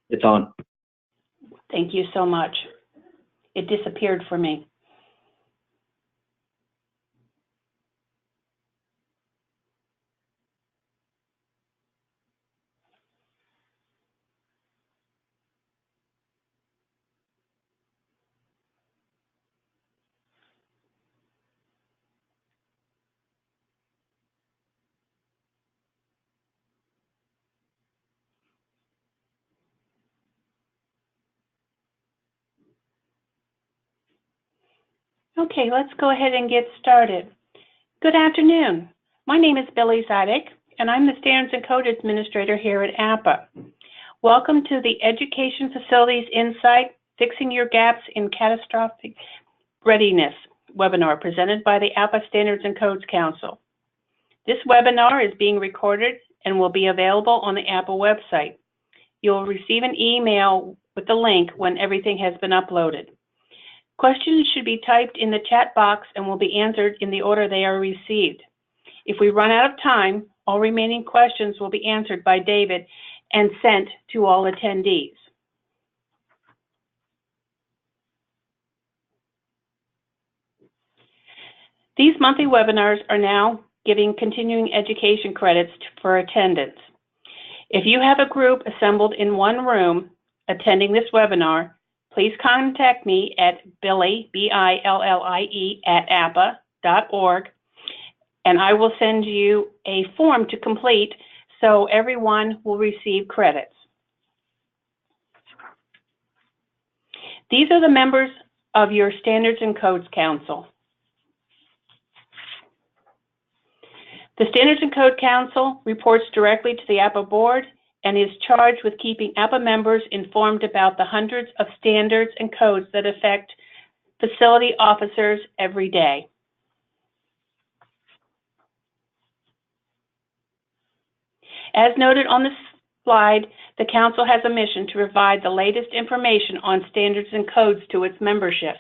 It's on. Thank you so much. It disappeared for me. Okay, let's go ahead and get started. Good afternoon. My name is Billy Zidek, and I'm the Standards and Code Administrator here at APPA. Welcome to the Education Facilities Insight, Fixing Your Gaps in Catastrophic Readiness webinar presented by the APPA Standards and Codes Council. This webinar is being recorded and will be available on the APPA website. You'll receive an email with the link when everything has been uploaded. Questions should be typed in the chat box and will be answered in the order they are received. If we run out of time, all remaining questions will be answered by David and sent to all attendees. These monthly webinars are now giving continuing education credits for attendance. If you have a group assembled in one room attending this webinar, please contact me at Billie, B-I-L-L-I-E, @appa.org, and I will send you a form to complete so everyone will receive credits. These are the members of your Standards and Codes Council. The Standards and Code Council reports directly to the APPA board and is charged with keeping APPA members informed about the hundreds of standards and codes that affect facility officers every day. As noted on this slide, the Council has a mission to provide the latest information on standards and codes to its membership.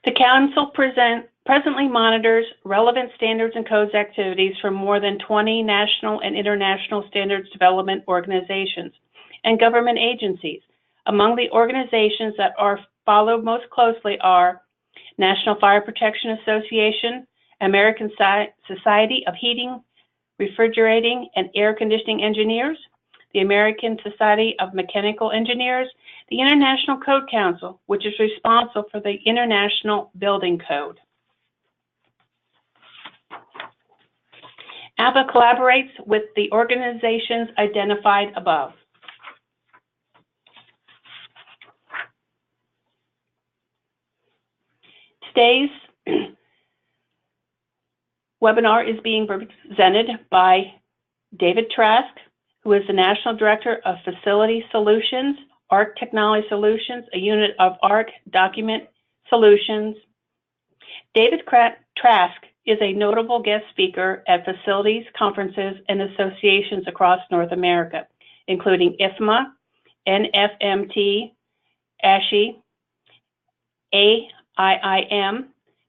The Council presently monitors relevant standards and codes activities from more than 20 national and international standards development organizations and government agencies. Among the organizations that are followed most closely are National Fire Protection Association, American Society of Heating, Refrigerating, and Air Conditioning Engineers, the American Society of Mechanical Engineers, the International Code Council, which is responsible for the International Building Code. APPA collaborates with the organizations identified above. Today's webinar is being presented by David Trask, who is the National Director of Facility Solutions, ARC Technology Solutions, a unit of ARC Document Solutions. David Trask is a notable guest speaker at facilities, conferences, and associations across North America, including IFMA, NFMT, ASHE, AIIM,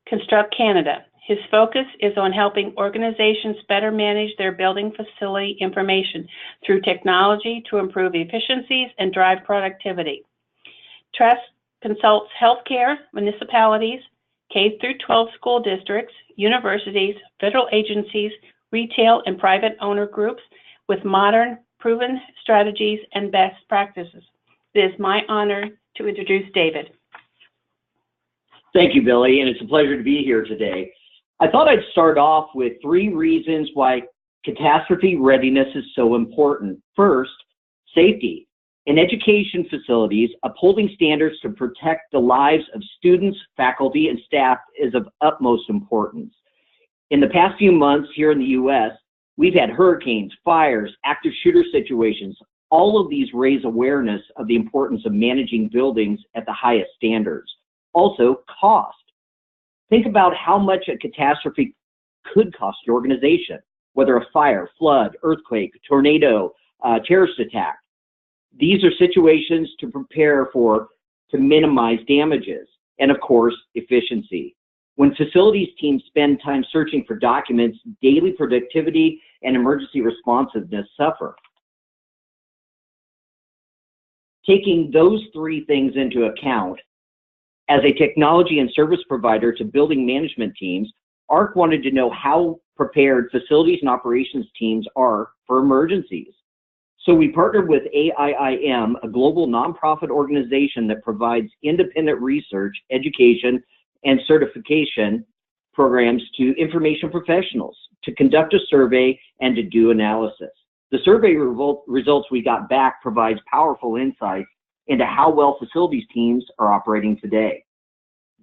Construct Canada. His focus is on helping organizations better manage their building facility information through technology to improve efficiencies and drive productivity. Trask consults healthcare, municipalities, K-12 school districts, universities, federal agencies, retail and private owner groups with modern, proven strategies and best practices. It is my honor to introduce David. Thank you, Billy, and it's a pleasure to be here today. I thought I'd start off with 3 reasons why catastrophe readiness is so important. First, safety. In education facilities, upholding standards to protect the lives of students, faculty, and staff is of utmost importance. In the past few months here in the U.S., we've had hurricanes, fires, active shooter situations. All of these raise awareness of the importance of managing buildings at the highest standards. Also, cost. Think about how much a catastrophe could cost your organization, whether a fire, flood, earthquake, tornado, terrorist attack. These are situations to prepare for to minimize damages, and of course, efficiency. When facilities teams spend time searching for documents, daily productivity and emergency responsiveness suffer. Taking those three things into account, as a technology and service provider to building management teams, ARC wanted to know how prepared facilities and operations teams are for emergencies. So we partnered with AIIM, a global nonprofit organization that provides independent research, education, and certification programs to information professionals to conduct a survey and to do analysis. The survey results we got back provides powerful insights into how well facilities teams are operating today.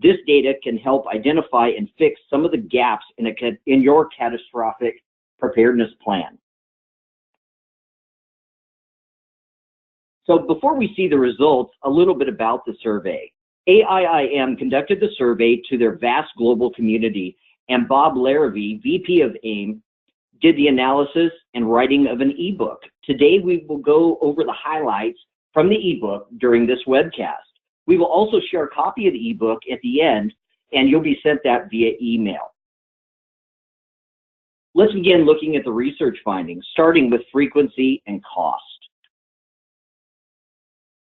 This data can help identify and fix some of the gaps in your catastrophic preparedness plan. So before we see the results, a little bit about the survey. AIIM conducted the survey to their vast global community, and Bob Larrabee, VP of AIM, did the analysis and writing of an ebook. Today we will go over the highlights from the ebook during this webcast. We will also share a copy of the ebook at the end, and you'll be sent that via email. Let's begin looking at the research findings, starting with frequency and cost.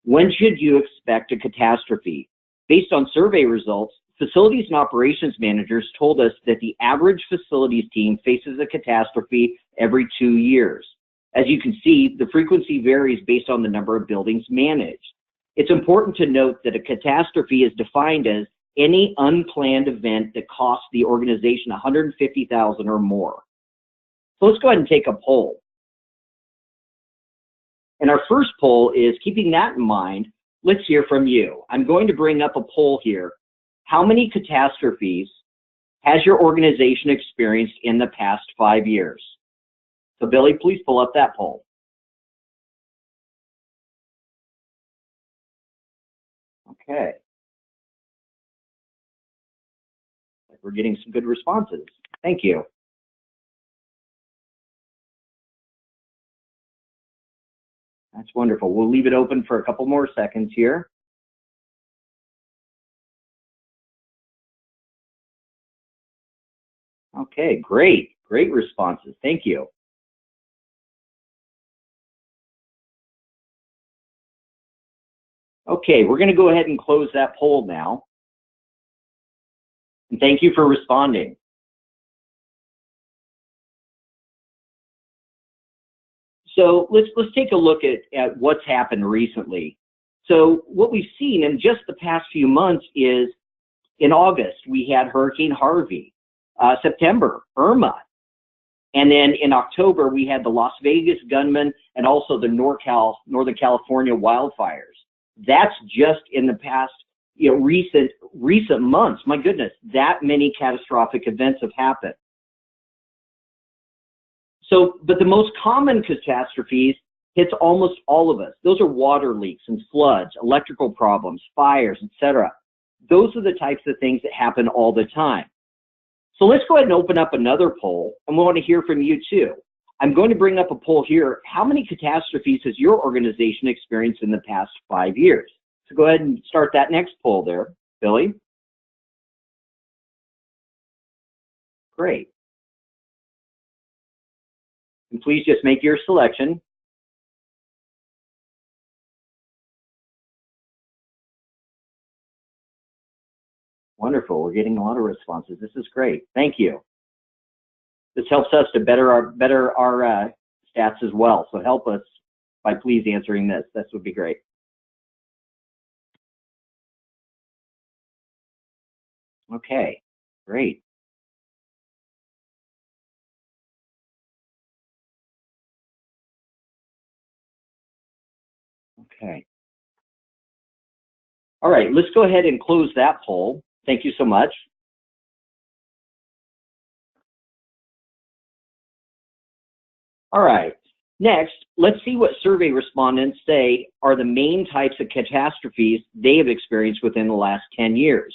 When should you expect a catastrophe? Based on survey results, facilities and operations managers told us that the average facilities team faces a catastrophe every 2 years. As you can see, the frequency varies based on the number of buildings managed. It's important to note that a catastrophe is defined as any unplanned event that costs the organization $150,000 or more. So let's go ahead and take a poll. And our first poll is, keeping that in mind, let's hear from you. I'm going to bring up a poll here. How many catastrophes has your organization experienced in the past 5 years? So Billy, please pull up that poll. Okay. We're getting some good responses. Thank you. That's wonderful. We'll leave it open for a couple more seconds here. Okay, great. Great responses. Thank you. Okay, we're going to go ahead and close that poll now. And thank you for responding. So let's take a look at what's happened recently. So what we've seen in just the past few months is, in August, we had Hurricane Harvey, September, Irma, and then in October, we had the Las Vegas gunman and also the Northern California wildfires. That's just in the past, recent months. My goodness, that many catastrophic events have happened. So, but the most common catastrophes hits almost all of us. Those are water leaks and floods, electrical problems, fires, etc. Those are the types of things that happen all the time. So let's go ahead and open up another poll, and we want to hear from you too. I'm going to bring up a poll here. How many catastrophes has your organization experienced in the past 5 years? So go ahead and start that next poll there, Billy. Great. And please just make your selection. Wonderful. We're getting a lot of responses. This is great. Thank you. This helps us to better our stats as well. So help us by please answering this. This would be great. Okay, great. Okay. All right, let's go ahead and close that poll. Thank you so much. All right, next, let's see what survey respondents say are the main types of catastrophes they have experienced within the last 10 years.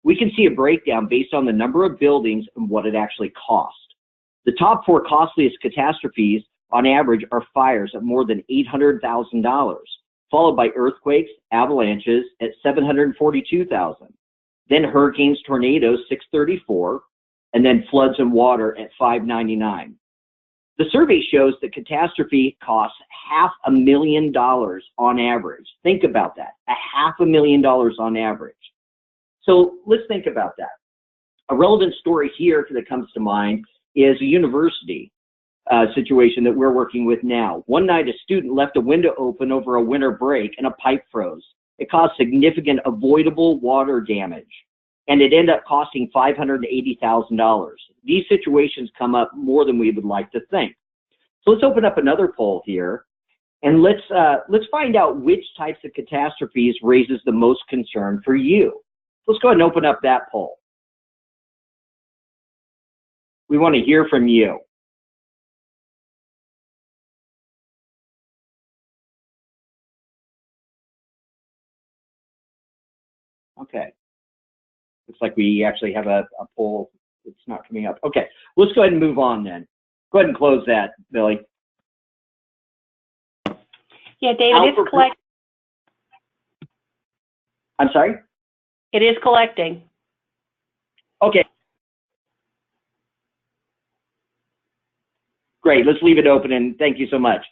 We can see a breakdown based on the number of buildings and what it actually cost. The top 4 costliest catastrophes on average are fires at more than $800,000, followed by earthquakes, avalanches at $742,000. then hurricanes, tornadoes, 634, and then floods and water at 599. The survey shows that catastrophe costs $500,000 on average. Think about that, $500,000 on average. So let's think about that. A relevant story here that comes to mind is a university situation that we're working with now. One night, a student left a window open over a winter break and a pipe froze. It caused significant avoidable water damage, and it ended up costing $580,000. These situations come up more than we would like to think. So let's open up another poll here, and let's find out which types of catastrophes raises the most concern for you. Let's go ahead and open up that poll. We want to hear from you. Okay. Looks like we actually have a poll. It's not coming up. Okay, let's go ahead and move on then. Go ahead and close that, Billy. Yeah, David, it's collecting. I'm sorry? It is collecting. Okay. Great, let's leave it open, and thank you so much.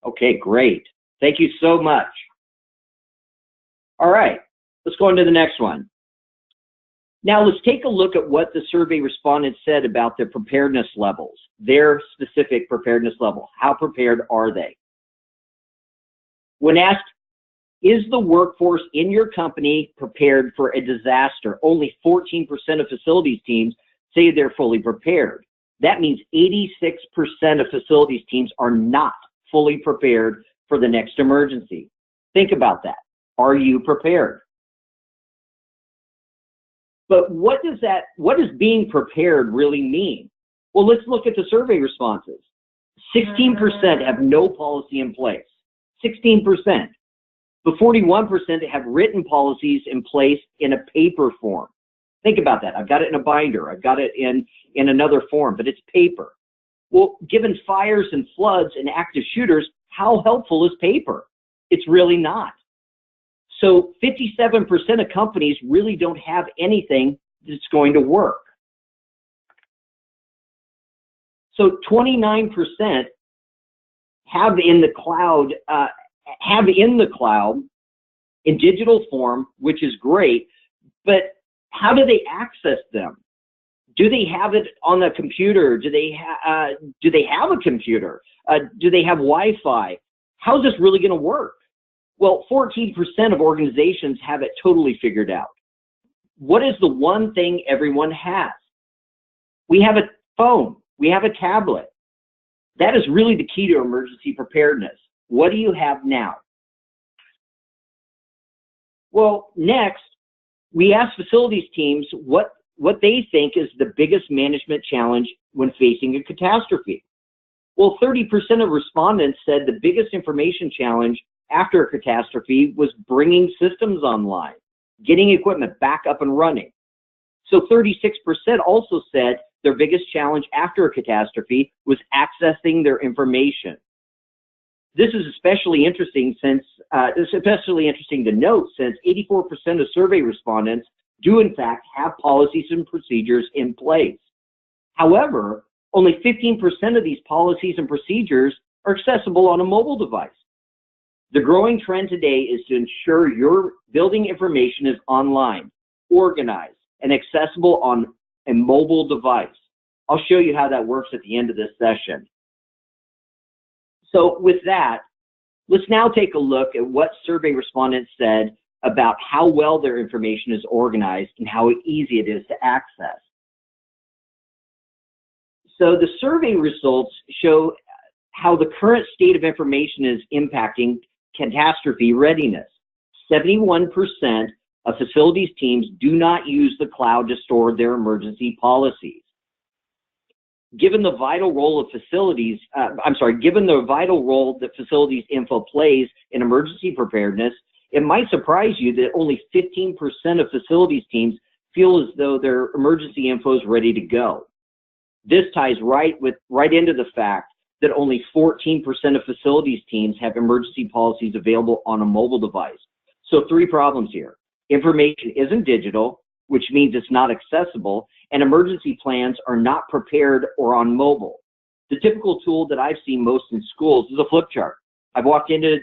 Okay, great. Thank you so much. All right, let's go on to the next one. Now let's take a look at what the survey respondents said about their preparedness levels, their specific preparedness level. How prepared are they? When asked, is the workforce in your company prepared for a disaster? Only 14% of facilities teams say they're fully prepared. That means 86% of facilities teams are not fully prepared for the next emergency. Think about that. Are you prepared? But what does being prepared really mean? Well, let's look at the survey responses. 16% have no policy in place. 16%. But 41% have written policies in place in a paper form. Think about that. I've got it in a binder. I've got it in another form, but it's paper. Well, given fires and floods and active shooters, how helpful is paper? It's really not. So 57% of companies really don't have anything that's going to work. So 29% have in the cloud, in digital form, which is great, but how do they access them? Do they have it on the computer? Do they have a computer? Do they have Wi-Fi? How's this really going to work? Well, 14% of organizations have it totally figured out. What is the one thing everyone has? We have a phone. We have a tablet. That is really the key to emergency preparedness. What do you have now? Well, next, we asked facilities teams what they think is the biggest management challenge when facing a catastrophe. Well, 30% of respondents said the biggest information challenge after a catastrophe was bringing systems online, getting equipment back up and running. So 36% also said their biggest challenge after a catastrophe was accessing their information. This is especially interesting to note since 84% of survey respondents do in fact have policies and procedures in place. However, only 15% of these policies and procedures are accessible on a mobile device. The growing trend today is to ensure your building information is online, organized, and accessible on a mobile device. I'll show you how that works at the end of this session. So with that, let's now take a look at what survey respondents said about how well their information is organized and how easy it is to access. So the survey results show how the current state of information is impacting catastrophe readiness. 71% of facilities teams do not use the cloud to store their emergency policies. Given the vital role of given the vital role that facilities info plays in emergency preparedness, it might surprise you that only 15% of facilities teams feel as though their emergency info is ready to go. This ties right into the fact that only 14% of facilities teams have emergency policies available on a mobile device. So 3 problems here. Information isn't digital, which means it's not accessible, and emergency plans are not prepared or on mobile. The typical tool that I've seen most in schools is a flip chart. I've walked into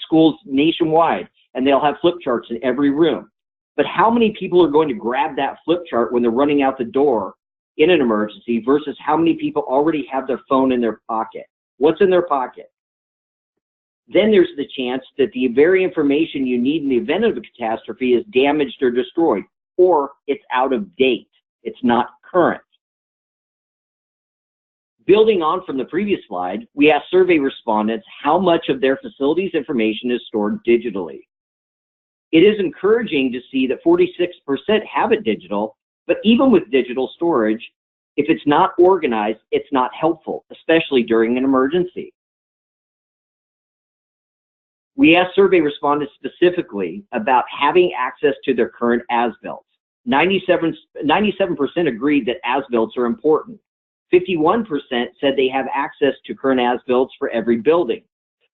schools nationwide, and they'll have flip charts in every room. But how many people are going to grab that flip chart when they're running out the door in an emergency versus how many people already have their phone in their pocket? What's in their pocket? Then there's the chance that the very information you need in the event of a catastrophe is damaged or destroyed, or it's out of date. It's not current. Building on from the previous slide, we asked survey respondents how much of their facilities information is stored digitally. It is encouraging to see that 46% have it digital, but even with digital storage, if it's not organized, it's not helpful, especially during an emergency. We asked survey respondents specifically about having access to their current as-built. 97% agreed that as-built are important. 51% said they have access to current as-built for every building.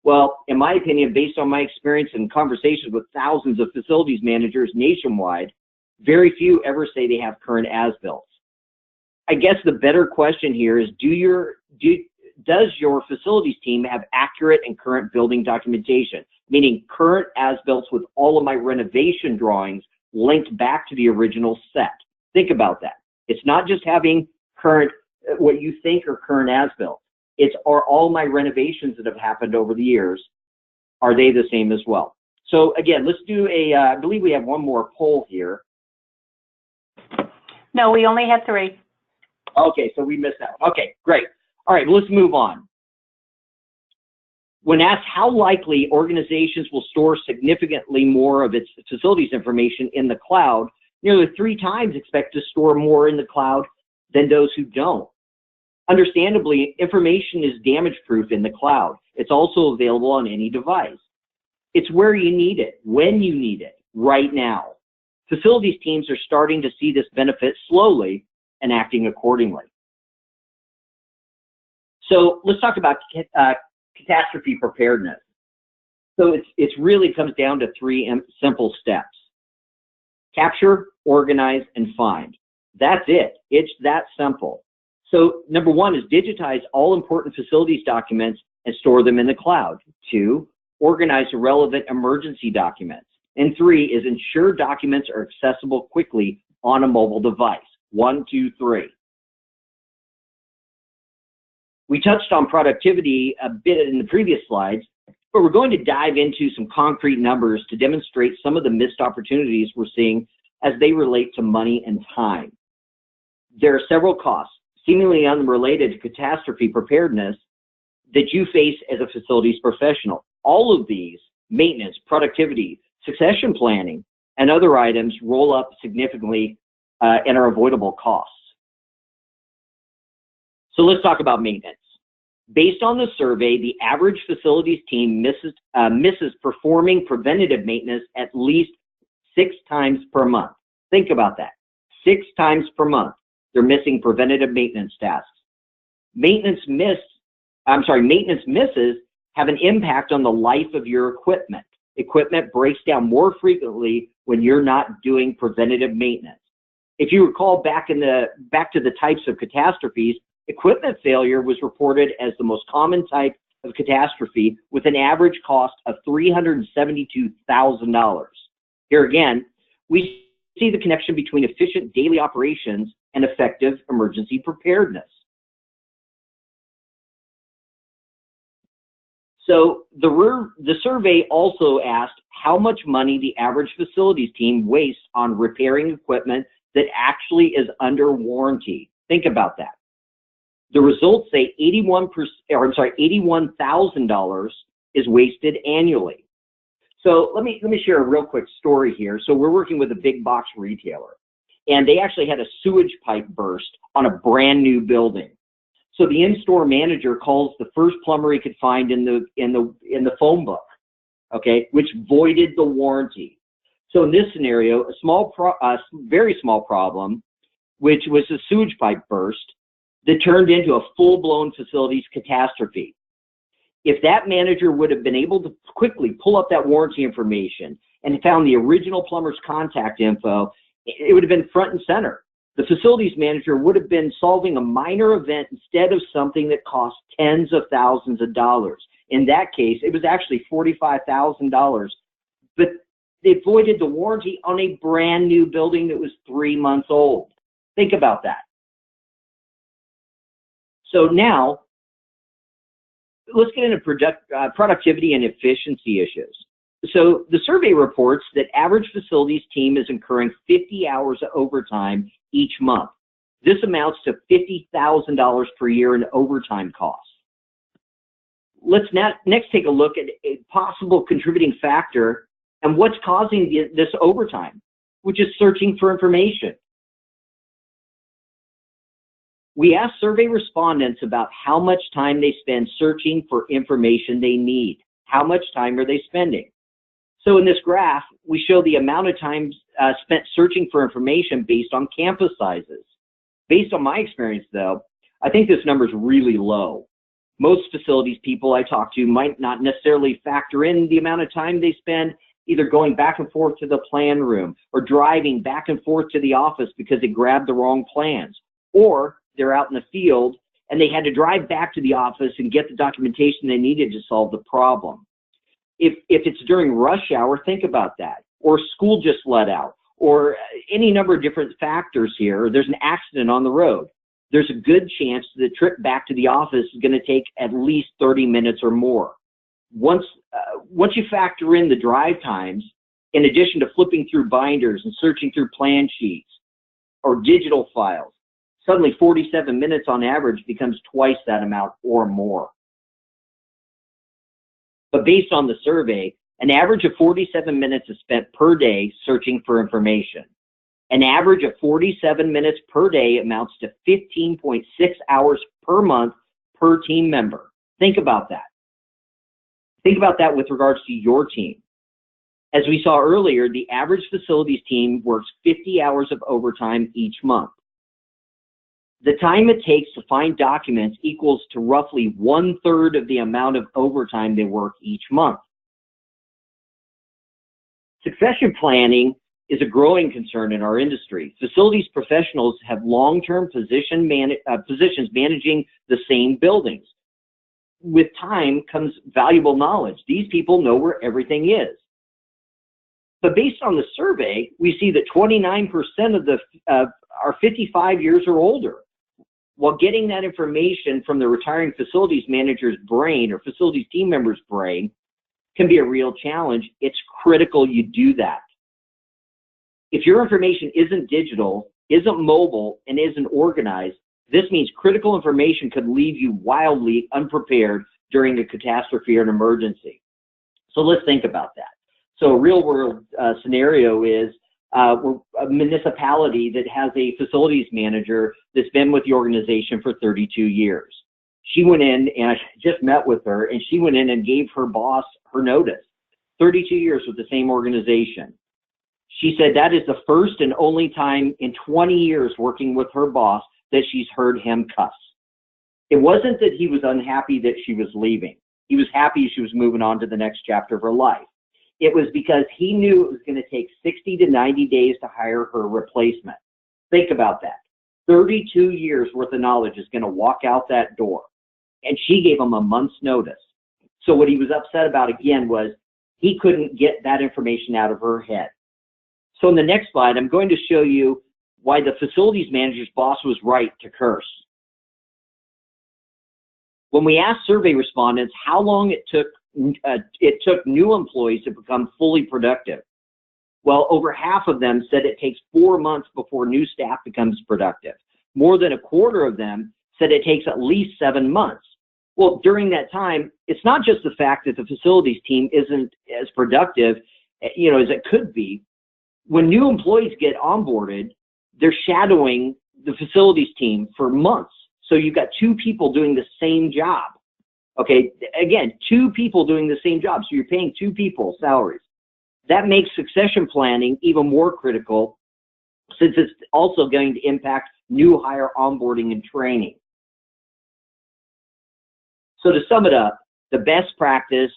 Well, in my opinion, based on my experience and conversations with thousands of facilities managers nationwide, very few ever say they have current as-built. I guess the better question here is, does your facilities team have accurate and current building documentation, meaning current as-built with all of my renovation drawings linked back to the original set? Think about that. It's not just having current, what you think are current as-built. It's, are all my renovations that have happened over the years, are they the same as well? So again, let's do I believe we have one more poll here. No, we only have 3. Okay, so we missed that one. Okay, great. All right, let's move on. When asked how likely organizations will store significantly more of its facilities information in the cloud, nearly 3 times expect to store more in the cloud than those who don't. Understandably, information is damage-proof in the cloud. It's also available on any device. It's where you need it, when you need it, right now. Facilities teams are starting to see this benefit slowly and acting accordingly. So let's talk about catastrophe preparedness. So it really comes down to 3 simple steps. Capture, organize, and find. That's it. It's that simple. So number 1 is digitize all important facilities documents and store them in the cloud. 2, organize the relevant emergency documents. And 3 is ensure documents are accessible quickly on a mobile device. 1, 2, 3. We touched on productivity a bit in the previous slides, but we're going to dive into some concrete numbers to demonstrate some of the missed opportunities we're seeing as they relate to money and time. There are several costs, seemingly unrelated to catastrophe preparedness, that you face as a facilities professional. All of these, maintenance, productivity, succession planning, and other items roll up significantly and are avoidable costs. So let's talk about maintenance. Based on the survey, the average facilities team misses performing preventative maintenance at least 6 times per month. Think about that. 6 times per month, they're missing preventative maintenance tasks. Maintenance misses have an impact on the life of your equipment. Equipment breaks down more frequently when you're not doing preventative maintenance. If you recall back to the types of catastrophes, equipment failure was reported as the most common type of catastrophe with an average cost of $372,000. Here again, we see the connection between efficient daily operations and effective emergency preparedness. So the survey also asked how much money the average facilities team wastes on repairing equipment that actually is under warranty. Think about that. The results say $81,000 is wasted annually. So let me share a real quick story here. So we're working with a big box retailer, and they actually had a sewage pipe burst on a brand new building. So the in-store manager calls the first plumber he could find in the phone book, okay, which voided the warranty. So in this scenario, a very small problem, which was a sewage pipe burst, that turned into a full-blown facilities catastrophe. If that manager would have been able to quickly pull up that warranty information and found the original plumber's contact info, it would have been front and center. The facilities manager would have been solving a minor event instead of something that cost tens of thousands of dollars. In that case, it was actually $45,000, but they voided the warranty on a brand new building that was 3 months old. Think about that. So now, let's get into productivity and efficiency issues. So the survey reports that average facilities team is incurring 50 hours of overtime each month. This amounts to $50,000 per year in overtime costs. Let's next take a look at a possible contributing factor and what's causing this overtime, which is searching for information. We asked survey respondents about how much time they spend searching for information they need. How much time are they spending? So in this graph, we show the amount of time spent searching for information based on campus sizes. Based on my experience, though, I think this number is really low. Most facilities people I talk to might not necessarily factor in the amount of time they spend either going back and forth to the plan room or driving back and forth to the office because they grabbed the wrong plans, or they're out in the field and they had to drive back to the office and get the documentation they needed to solve the problem. If it's during rush hour, think about that. Or school just let out, or any number of different factors here, or there's an accident on the road. There's a good chance the trip back to the office is going to take at least 30 minutes or more. Once you factor in the drive times, in addition to flipping through binders and searching through plan sheets or digital files, suddenly 47 minutes on average becomes twice that amount or more. But based on the survey, an average of 47 minutes is spent per day searching for information. An average of 47 minutes per day amounts to 15.6 hours per month per team member. Think about that. Think about that with regards to your team. As we saw earlier, the average facilities team works 50 hours of overtime each month. The time it takes to find documents equals to roughly 1/3 of the amount of overtime they work each month. Succession planning is a growing concern in our industry. Facilities professionals have long-term positions managing the same buildings. With time comes valuable knowledge. These people know where everything is. But based on the survey, we see that 29% are 55 years or older. While getting that information from the retiring facilities manager's brain or facilities team member's brain can be a real challenge, it's critical you do that. If your information isn't digital, isn't mobile, and isn't organized, this means critical information could leave you wildly unprepared during a catastrophe or an emergency. So let's think about that. So a real-world scenario is we're a municipality that has a facilities manager that's been with the organization for 32 years. She went in, and I just met with her, and she went in and gave her boss her notice. 32 years with the same organization. She said that is the first and only time in 20 years working with her boss that she's heard him cuss. It wasn't that he was unhappy that she was leaving. He was happy she was moving on to the next chapter of her life. It was because he knew it was going to take 60 to 90 days to hire her replacement. Think about that. 32 years worth of knowledge is going to walk out that door. And she gave him a month's notice. So what he was upset about again was he couldn't get that information out of her head. So in the next slide, I'm going to show you why the facilities manager's boss was right to curse. When we asked survey respondents how long it took new employees to become fully productive, well, over half of them said it takes 4 months before new staff becomes productive. More than a quarter of them said it takes at least 7 months. Well, during that time, it's not just the fact that the facilities team isn't as productive, as it could be. When new employees get onboarded, they're shadowing the facilities team for months. So you've got 2 people doing the same job. Okay, again, 2 people doing the same job. So you're paying 2 people salaries. That makes succession planning even more critical since it's also going to impact new hire onboarding and training. So to sum it up, the best practice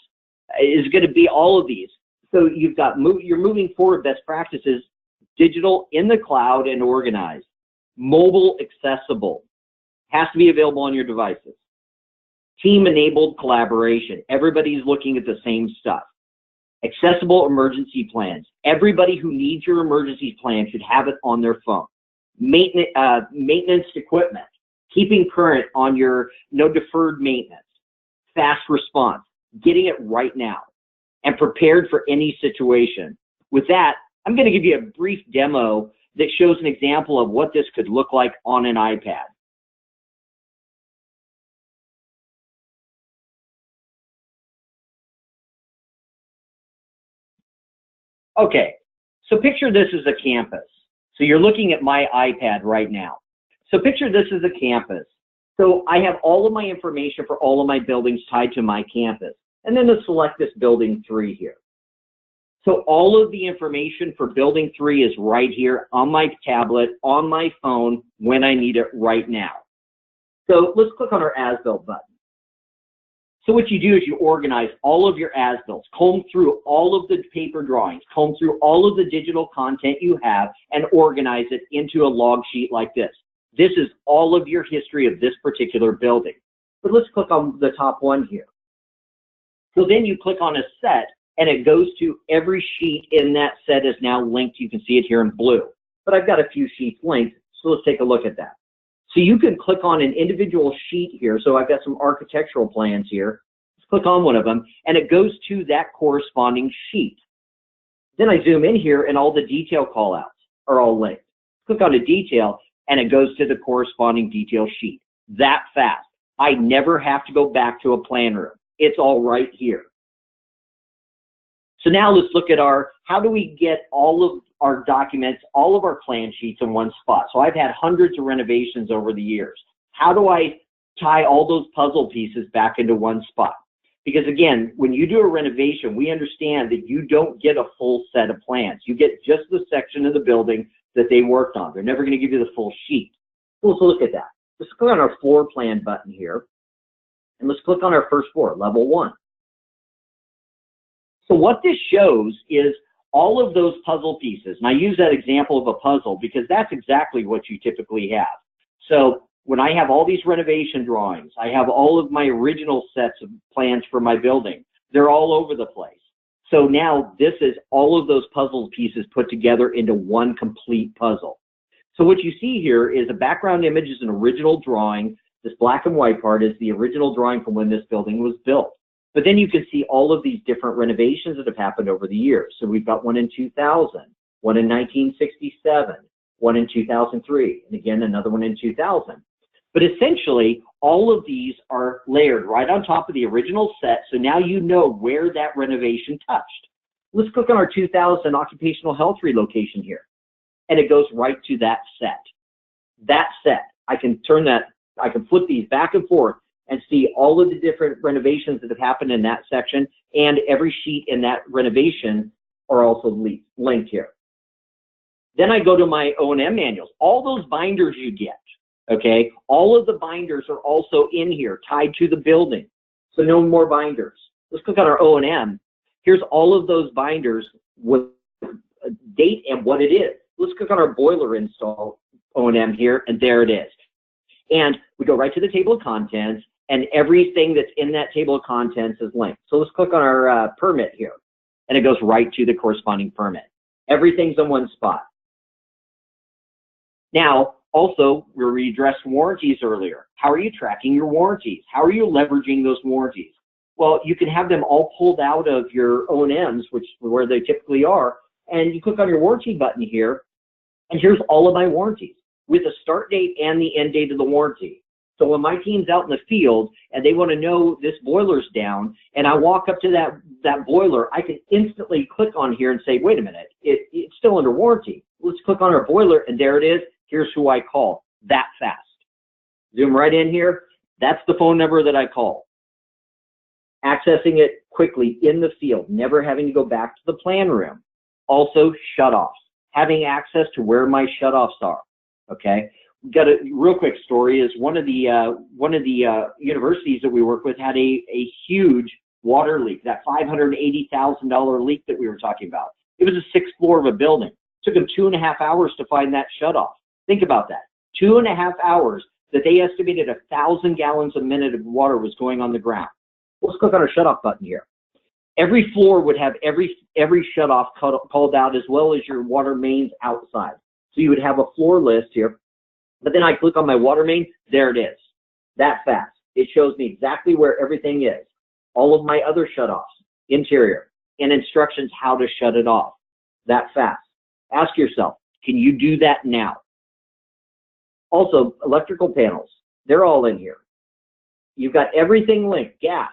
is going to be all of these. So you've got, you're moving forward best practices, digital, in the cloud, and organized. Mobile accessible, has to be available on your devices. Team-enabled collaboration, everybody's looking at the same stuff. Accessible emergency plans, everybody who needs your emergency plan should have it on their phone. Maintenance equipment, keeping current on your no deferred maintenance. Fast response, getting it right now, and prepared for any situation. With that, I'm going to give you a brief demo that shows an example of what this could look like on an iPad. Okay, so picture this as a campus. So you're looking at my iPad right now. So picture this as a campus. So I have all of my information for all of my buildings tied to my campus. And then let's select this building 3 here. So all of the information for building 3 is right here on my tablet, on my phone, when I need it right now. So let's click on our as-built button. So what you do is you organize all of your as-builts, comb through all of the paper drawings, comb through all of the digital content you have, and organize it into a log sheet like this. This is all of your history of this particular building. But let's click on the top one here. So then you click on a set, and it goes to every sheet in that set is now linked. You can see it here in blue. But I've got a few sheets linked, so let's take a look at that. So you can click on an individual sheet here. So I've got some architectural plans here. Let's click on one of them, and it goes to that corresponding sheet. Then I zoom in here, and all the detail callouts are all linked. Click on a detail, and it goes to the corresponding detail sheet. That fast. I never have to go back to a plan room. It's all right here. So now let's look at how do we get all of our documents, all of our plan sheets in one spot? So I've had hundreds of renovations over the years. How do I tie all those puzzle pieces back into one spot? Because again, when you do a renovation, we understand that you don't get a full set of plans. You get just the section of the building that they worked on. They're never going to give you the full sheet. So let's look at that. Let's click on our floor plan button here. And let's click on our first floor, level 1. So what this shows is all of those puzzle pieces. And I use that example of a puzzle because that's exactly what you typically have. So when I have all these renovation drawings, I have all of my original sets of plans for my building. They're all over the place. So now this is all of those puzzle pieces put together into one complete puzzle. So what you see here is a background image is an original drawing. This black and white part is the original drawing from when this building was built. But then you can see all of these different renovations that have happened over the years. So we've got one in 2000, one in 1967, one in 2003, and again, another one in 2000. But essentially, all of these are layered right on top of the original set, so now you know where that renovation touched. Let's click on our 2000 occupational health relocation here, and it goes right to that set. That set, I can flip these back and forth and see all of the different renovations that have happened in that section, and every sheet in that renovation are also linked here. Then I go to my O&M manuals. All those binders you get, okay, all of the binders are also in here, tied to the building. So no more binders. Let's click on our O&M. Here's all of those binders with a date and what it is. Let's click on our boiler install O&M here, and there it is. And we go right to the table of contents, and everything that's in that table of contents is linked. So let's click on our permit here, and it goes right to the corresponding permit. Everything's in one spot. Now, also, we addressed warranties earlier. How are you tracking your warranties? How are you leveraging those warranties? Well, you can have them all pulled out of your O&Ms, which is where they typically are, and you click on your warranty button here, and here's all of my warranties with the start date and the end date of the warranty. So when my team's out in the field and they want to know this boiler's down, and I walk up to that boiler, I can instantly click on here and say, wait a minute, it's still under warranty. Let's click on our boiler, and there it is. Here's who I call. That fast. Zoom right in here. That's the phone number that I call. Accessing it quickly in the field, never having to go back to the plan room. Also, shutoffs. Having access to where my shutoffs are. Okay. got a real quick story. Is one of the universities that we work with had a huge water leak, that $580,000 leak that we were talking about. It was the 6th floor of a building. It took them 2.5 hours to find that shutoff. Think about that. 2.5 hours that they estimated 1,000 gallons a minute of water was going on the ground. Let's click on our shutoff button here. Every floor would have every shutoff called out, as well as your water mains outside. So you would have a floor list here. But then I click on my water main, there it is. That fast. It shows me exactly where everything is. All of my other shutoffs, interior, and instructions how to shut it off. That fast. Ask yourself, can you do that now? Also, electrical panels, they're all in here. You've got everything linked, gas,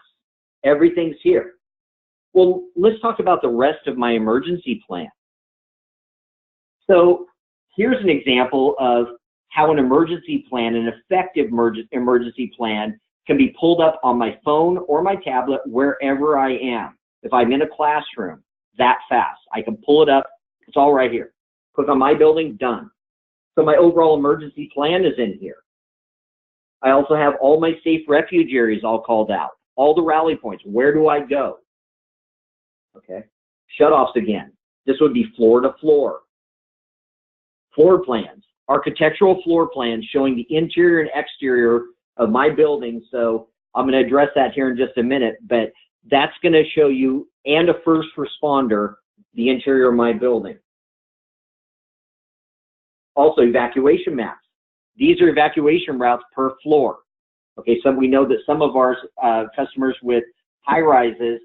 everything's here. Well, let's talk about the rest of my emergency plan. So here's an example of how an emergency plan, an effective emergency plan, can be pulled up on my phone or my tablet wherever I am. If I'm in a classroom, that fast, I can pull it up. It's all right here. Click on my building, done. So my overall emergency plan is in here. I also have all my safe refuge areas all called out, all the rally points. Where do I go? Okay. Shutoffs again. This would be floor to floor. Floor plans, architectural floor plans showing the interior and exterior of my building. So I'm going to address that here in just a minute, but that's going to show you, and a first responder, the interior of my building. Also, evacuation maps. These are evacuation routes per floor. Okay, so we know that some of our customers with high rises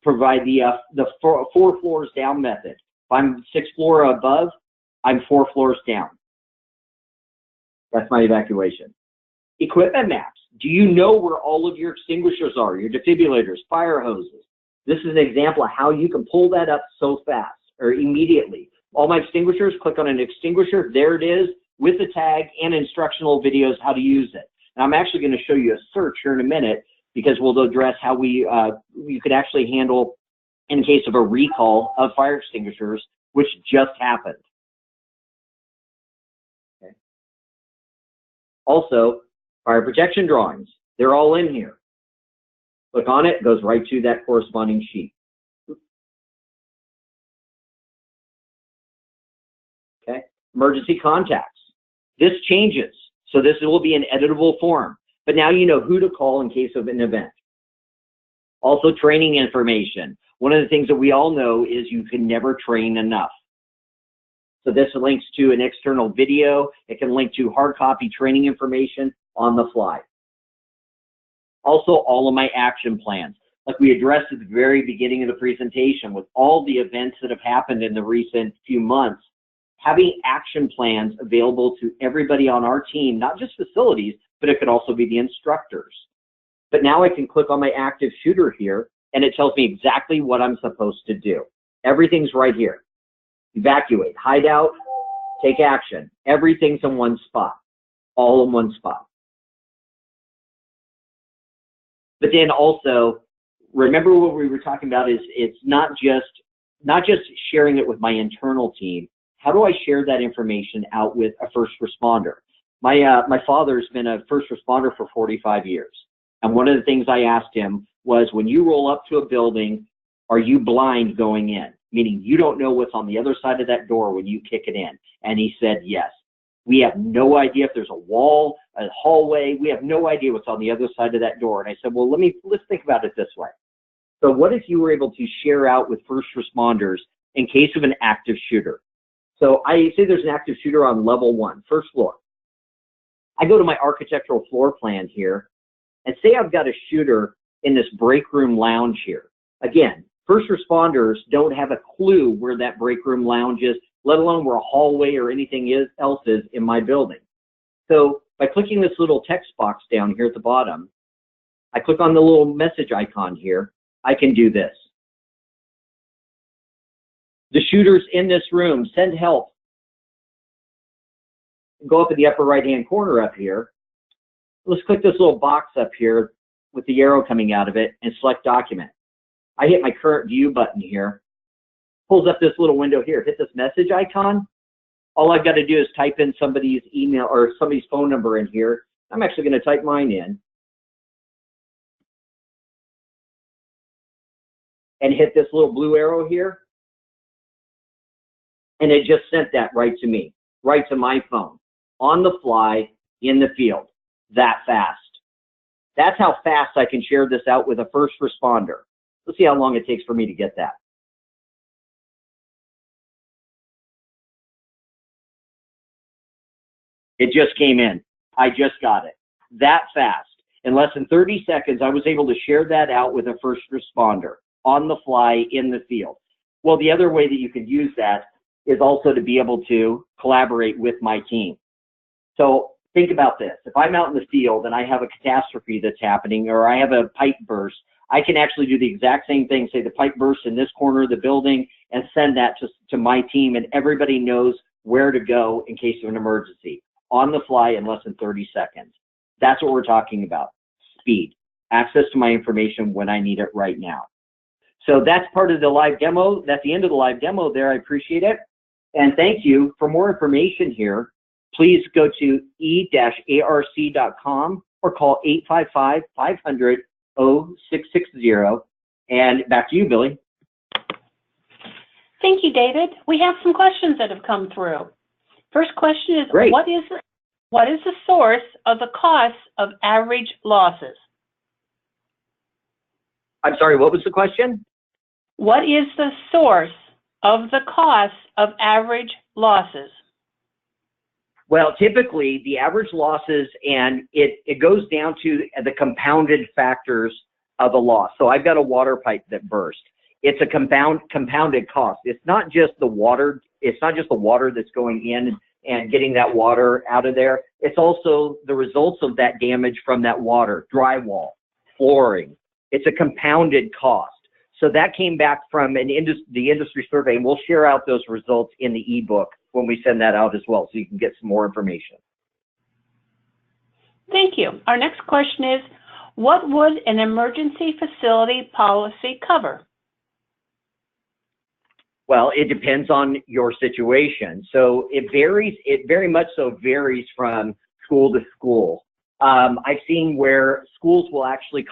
provide the four floors down method. If I'm 6th floor or above, I'm 4 floors down. That's my evacuation. Equipment maps. Do you know where all of your extinguishers are, your defibrillators, fire hoses? This is an example of how you can pull that up so fast or immediately. All my extinguishers, click on an extinguisher, there it is with the tag and instructional videos how to use it. And I'm actually going to show you a search here in a minute, because we'll address how you could actually handle in case of a recall of fire extinguishers, which just happened. Okay. Also, fire protection drawings, they're all in here. Click on it, it goes right to that corresponding sheet. Okay. Emergency contacts. This changes, so this will be an editable form, but now you know who to call in case of an event. Also, training information. One of the things that we all know is you can never train enough. So this links to an external video. It can link to hard copy training information on the fly. Also, all of my action plans. Like we addressed at the very beginning of the presentation, with all the events that have happened in the recent few months, having action plans available to everybody on our team, not just facilities, but it could also be the instructors. But now I can click on my active shooter here, and it tells me exactly what I'm supposed to do. Everything's right here. Evacuate, hide out, take action. Everything's in one spot, all in one spot. But then also, remember what we were talking about is it's not just sharing it with my internal team. How do I share that information out with a first responder? My father's been a first responder for 45 years. And one of the things I asked him was, when you roll up to a building, are you blind going in? Meaning you don't know what's on the other side of that door when you kick it in. And he said, yes. We have no idea if there's a wall, a hallway. We have no idea what's on the other side of that door. And I said, well, let's think about it this way. So what if you were able to share out with first responders in case of an active shooter? So I say there's an active shooter on level 1, first floor. I go to my architectural floor plan here, and say I've got a shooter in this break room lounge here. Again, first responders don't have a clue where that break room lounge is, let alone where a hallway or anything else is in my building. So by clicking this little text box down here at the bottom, I click on the little message icon here, I can do this. The shooter's in this room, send help. Go up in the upper right-hand corner up here. Let's click this little box up here with the arrow coming out of it and select document. I hit my current view button here. Pulls up this little window here. Hit this message icon. All I've got to do is type in somebody's email or somebody's phone number in here. I'm actually going to type mine in and hit this little blue arrow here. And it just sent that right to me, right to my phone, on the fly, in the field, that fast. That's how fast I can share this out with a first responder. Let's see how long it takes for me to get that. It just came in. I just got it. That fast. In less than 30 seconds, I was able to share that out with a first responder on the fly in the field. Well, the other way that you could use that is also to be able to collaborate with my team. So think about this. If I'm out in the field and I have a catastrophe that's happening, or I have a pipe burst, I can actually do the exact same thing, say the pipe burst in this corner of the building, and send that to my team, and everybody knows where to go in case of an emergency, on the fly in less than 30 seconds. That's what we're talking about, speed, access to my information when I need it right now. So that's part of the live demo. That's the end of the live demo there. I appreciate it. And thank you. For more information here, please go to e-arc.com or call 855-500-0660. And back to you, Billy. Thank you, David. We have some questions that have come through. First question is, Great. what is the source of the cost of average losses? I'm sorry, what was the question? What is the source of the cost of average losses? Well, typically the average losses, and it goes down to the compounded factors of a loss. So I've got a water pipe that burst. It's a compounded cost. It's not just the water. It's not just the water that's going in and getting that water out of there. It's also the results of that damage from that water, drywall, flooring. It's a compounded cost. So that came back from the industry survey, and we'll share out those results in the ebook when we send that out as well, so you can get some more information. Thank you. Our next question is, what would an emergency facility policy cover? Well, it depends on your situation. So it varies. It very much so varies from school to school. I've seen where schools will actually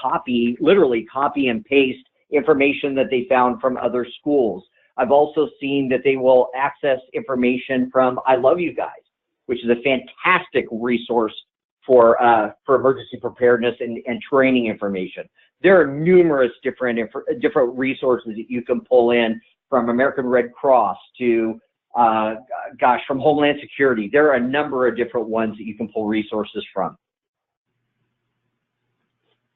literally copy and paste information that they found from other schools. I've also seen that they will access information from I Love You Guys, which is a fantastic resource for emergency preparedness and training information. There are numerous different resources that you can pull in, from American Red Cross to, from Homeland Security. There are a number of different ones that you can pull resources from.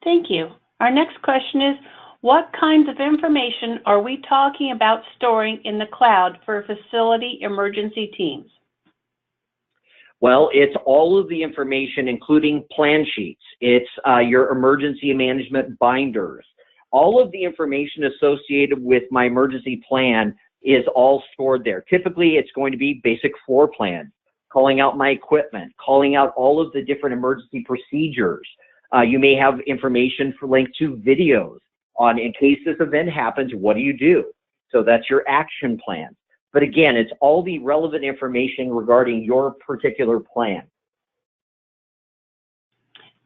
Thank you. Our next question is, what kinds of information are we talking about storing in the cloud for facility emergency teams? Well, it's all of the information, including plan sheets. It's your emergency management binders. All of the information associated with my emergency plan is all stored there. Typically, it's going to be basic floor plans, calling out my equipment, calling out all of the different emergency procedures. You may have information linked to videos on, in case this event happens, what do you do? So that's your action plan. But again, it's all the relevant information regarding your particular plan.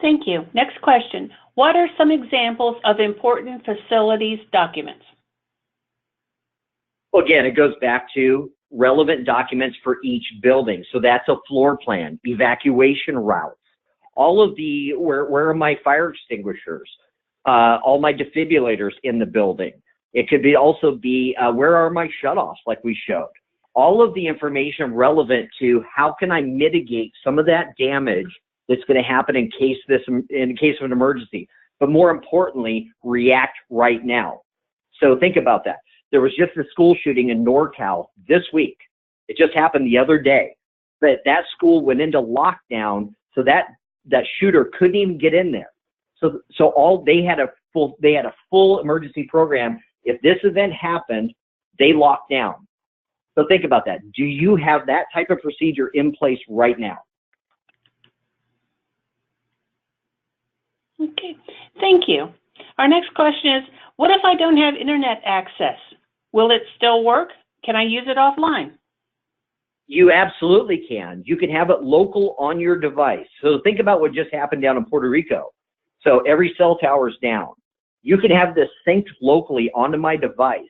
Thank you. Next question. What are some examples of important facilities documents? Well, again, it goes back to relevant documents for each building. So that's a floor plan, evacuation routes, all of the, where are my fire extinguishers, all my defibrillators in the building. It could also be, where are my shutoffs, like we showed. All of the information relevant to how can I mitigate some of that damage that's going to happen in case of an emergency, but more importantly, react right now. So think about that. There was just a school shooting in NorCal this week. It just happened the other day, but that school went into lockdown, so that shooter couldn't even get in there. So they had a full emergency program. If this event happened, they locked down. So think about that. Do you have that type of procedure in place right now? Okay, thank you. Our next question is, what if I don't have internet access? Will it still work? Can I use it offline? You absolutely can. You can have it local on your device. So think about what just happened down in Puerto Rico. So every cell tower's down. You can have this synced locally onto my device,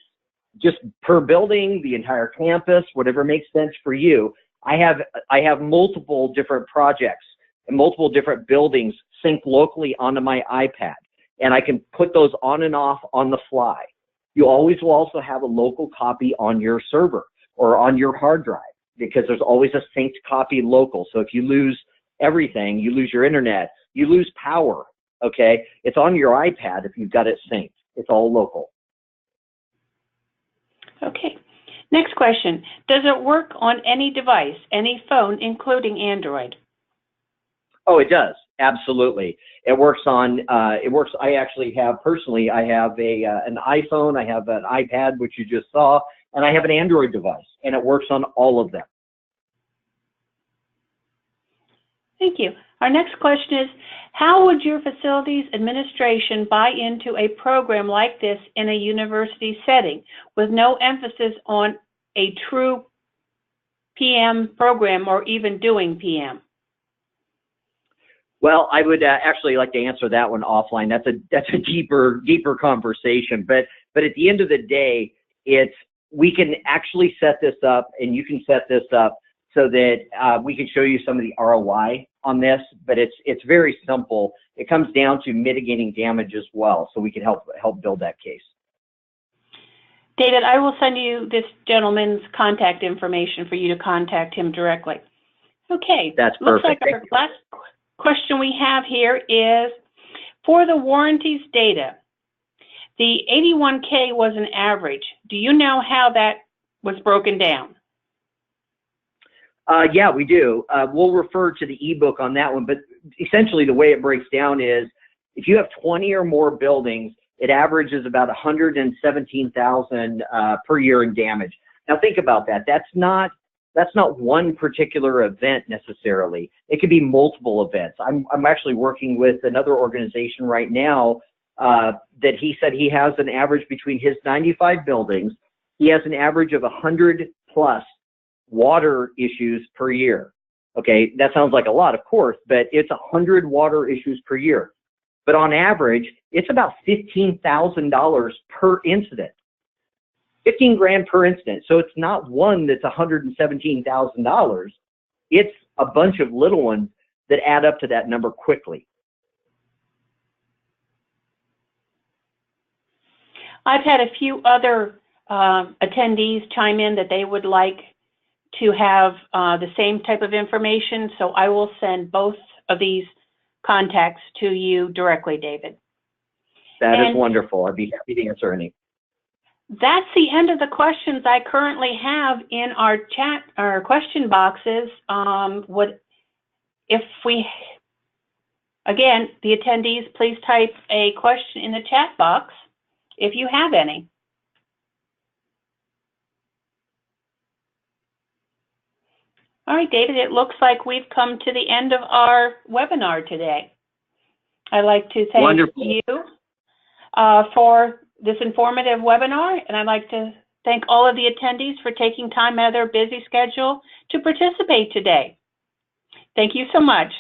just per building, the entire campus, whatever makes sense for you. I have multiple different projects and multiple different buildings synced locally onto my iPad, and I can put those on and off on the fly. You always will also have a local copy on your server or on your hard drive, because there's always a synced copy local. So if you lose everything, you lose your internet, you lose power, okay? It's on your iPad if you've got it synced. It's all local. Okay. Next question. Does it work on any device, any phone, including Android? Oh, it does. Absolutely. It works on, I actually have, personally, I have an iPhone, I have an iPad, which you just saw, and I have an Android device, and it works on all of them. Thank you. Our next question is, how would your facilities administration buy into a program like this in a university setting with no emphasis on a true PM program or even doing PM? Well, I would actually like to answer that one offline. That's a deeper conversation. But at the end of the day, we can actually set this up, and you can set this up so that we can show you some of the ROI on this. But it's very simple. It comes down to mitigating damage as well, so we can help build that case. David, I will send you this gentleman's contact information for you to contact him directly. Okay. That's Looks perfect. like our last question we have here is, for the warranties data, the 81K was an average. Do you know how that was broken down? Yeah, we do. We'll refer to the ebook on that one, but essentially the way it breaks down is, if you have 20 or more buildings, it averages about 117,000 per year in damage. Now think about that. That's not one particular event necessarily. It could be multiple events. I'm actually working with another organization right now that he said he has an average between his 95 buildings. He has an average of 100 plus water issues per year. Okay, that sounds like a lot, of course, but it's 100 water issues per year. But on average, it's about $15,000 per incident. 15 grand per incident. So it's not one that's $117,000. It's a bunch of little ones that add up to that number quickly. I've had a few other attendees chime in that they would like to have the same type of information, so I will send both of these contacts to you directly, David. That is wonderful. I'd be happy to answer any. That's the end of the questions I currently have in our chat, our question boxes. Again, the attendees, please type a question in the chat box if you have any. All right, David, it looks like we've come to the end of our webinar today. I'd like to thank you for this informative webinar, and I'd like to thank all of the attendees for taking time out of their busy schedule to participate today. Thank you so much.